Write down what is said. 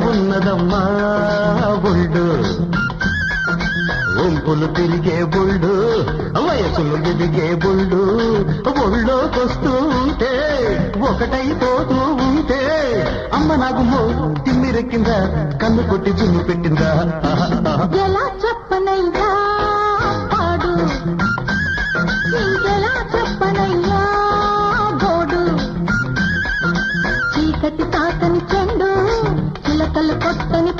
ఉన్నదమ్మా బుల్డు ఒంపులు తిరిగే బుల్డు వయసులు ఎదిగే బుల్డు ఒళ్ళోకొస్తూ ఉంటే ఒకటైపోతూ ఉంటే అమ్మ నాకు తిమ్మిరెక్కిందా కన్ను కొట్టి జిమ్ము పెట్టిందా ఎలా చెప్పనయ్యా పాడు ఇంకెలా చెప్పనయ్యా గోడు చీకటి తాకని చెండు చిలకలు కొట్టని